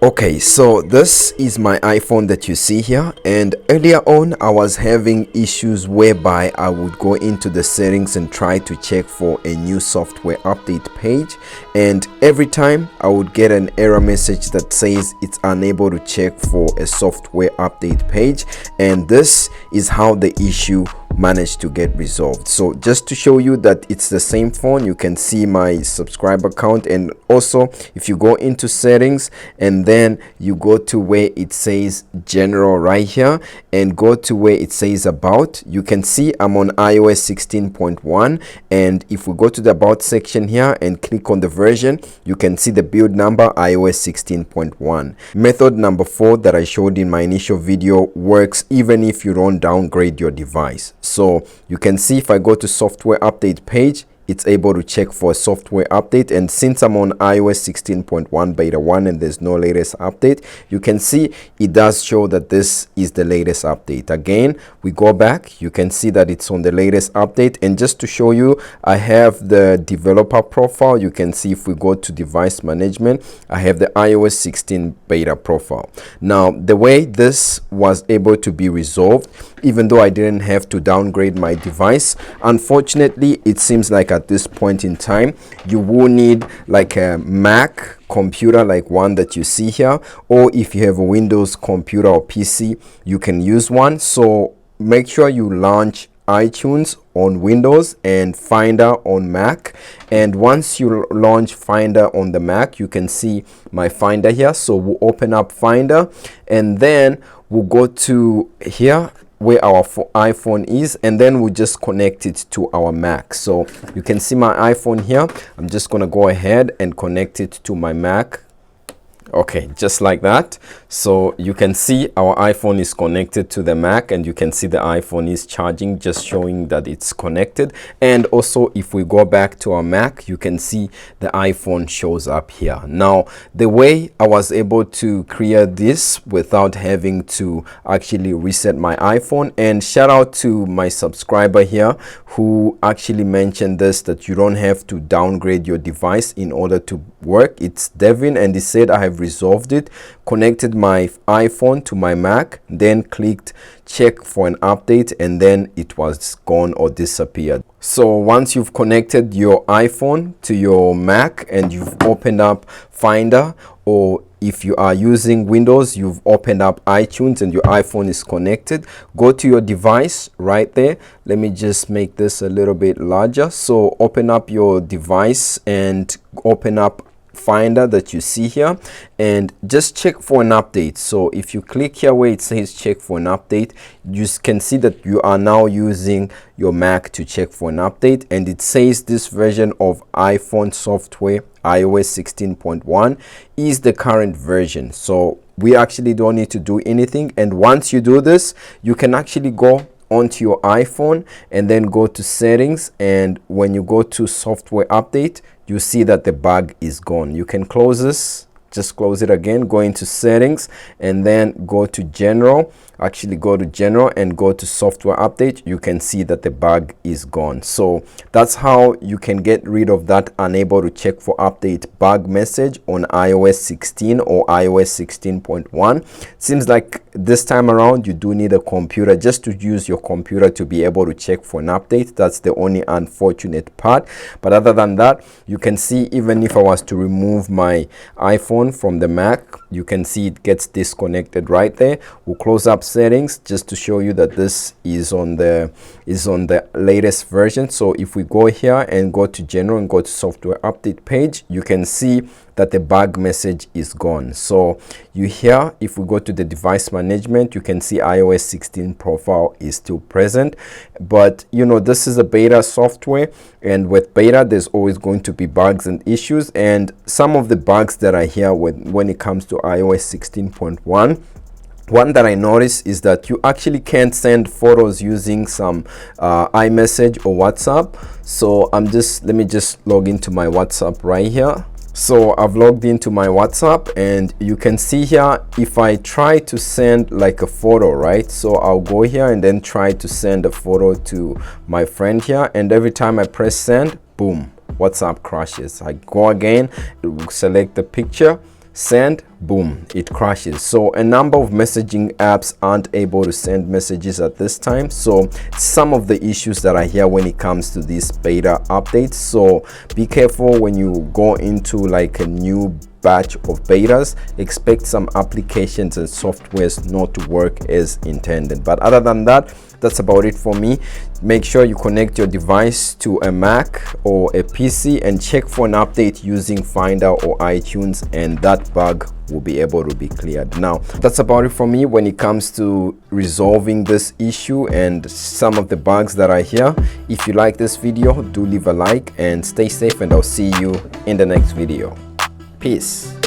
Okay, so this is my iPhone that you see here, and earlier on I was having issues whereby I would go into the settings and try to check for a new software update page, and every time I would get an error message that says it's unable to check for a software update page, and this is how the issue managed to get resolved. So just to show you that it's the same phone, you can see my subscriber count, and also if you go into settings and then you go to where it says general right here and go to where it says about, you can see I'm on iOS 16.1, and if we go to the about section here and click on the version, you can see the build number iOS 16.1. Method number 4 that I showed in my initial video works even if you don't downgrade your device. So you can see if I go to software update page, it's able to check for a software update, and since I'm on iOS 16.1 beta 1 and there's no latest update, you can see it does show that this is the latest update. Again, we go back, you can see that it's on the latest update, and just to show you, I have the developer profile. You can see if we go to device management, I have the iOS 16 beta profile. Now the way this was able to be resolved, even though I didn't have to downgrade my device, unfortunately it seems like at this point in time you will need like a Mac computer like one that you see here, or if you have a Windows computer or PC, you can use one. So make sure you launch iTunes on Windows and Finder on Mac, and once you launch Finder on the Mac, you can see my Finder here. So we'll open up Finder and then we'll go to here where our iPhone is, and then we'll just connect it to our Mac. So you can see my iPhone here. I'm just gonna go ahead and connect it to my Mac. Okay, just like that. So you can see our iPhone is connected to the Mac, and you can see the iPhone is charging, just showing that it's connected. And also if we go back to our Mac, you can see the iPhone shows up here. Now the way I was able to create this without having to actually reset my iPhone, and shout out to my subscriber here who actually mentioned this, that you don't have to downgrade your device in order to work. It's Devin, and he said I have resolved it, connected my iPhone to my Mac, then clicked check for an update, and then it was gone or disappeared. So once you've connected your iPhone to your Mac and you've opened up Finder, or if you are using Windows, you've opened up iTunes and your iPhone is connected, go to your device right there. Let me just make this a little bit larger. So open up your device and open up Finder that you see here and just check for an update. So if you click here where it says check for an update, you can see that you are now using your Mac to check for an update, and it says this version of iPhone software iOS 16.1 is the current version. So we actually don't need to do anything, and once you do this, you can actually go onto your iPhone and then go to settings, and when you go to software update, you see that the bug is gone. You can close this, just close it again, go into settings and then go to general. Actually go to general and go to software update. You can see that the bug is gone. So that's how you can get rid of that unable to check for update bug message on iOS 16 or iOS 16.1. Seems like this time around you do need a computer, just to use your computer to be able to check for an update. That's the only unfortunate part, but other than that, you can see even if I was to remove my iPhone from the Mac, you can see it gets disconnected right there. We'll close up settings just to show you that this is on the latest version. So if we go here and go to general and go to software update page, you can see that the bug message is gone. So you here, if we go to the device management, you can see iOS 16 profile is still present, but you know, this is a beta software, and with beta there's always going to be bugs and issues, and some of the bugs that are here when it comes to iOS 16.1, one that I noticed is that you actually can't send photos using some iMessage or WhatsApp. So let me just log into my WhatsApp right here. So I've logged into my WhatsApp, and you can see here if I try to send like a photo, right? So I'll go here and then try to send a photo to my friend here, and every time I press send, boom, WhatsApp crashes. I go again, select the picture, send, boom, it crashes. So a number of messaging apps aren't able to send messages at this time. So some of the issues that are here when it comes to these beta updates. So be careful when you go into like a new batch of betas. Expect some applications and softwares not to work as intended. But other than that, that's about it for me. Make sure you connect your device to a Mac or a PC and check for an update using Finder or iTunes, and that bug will be able to be cleared. Now, that's about it for me when it comes to resolving this issue and some of the bugs that are here. If you like this video, do leave a like and stay safe, and I'll see you in the next video. Peace.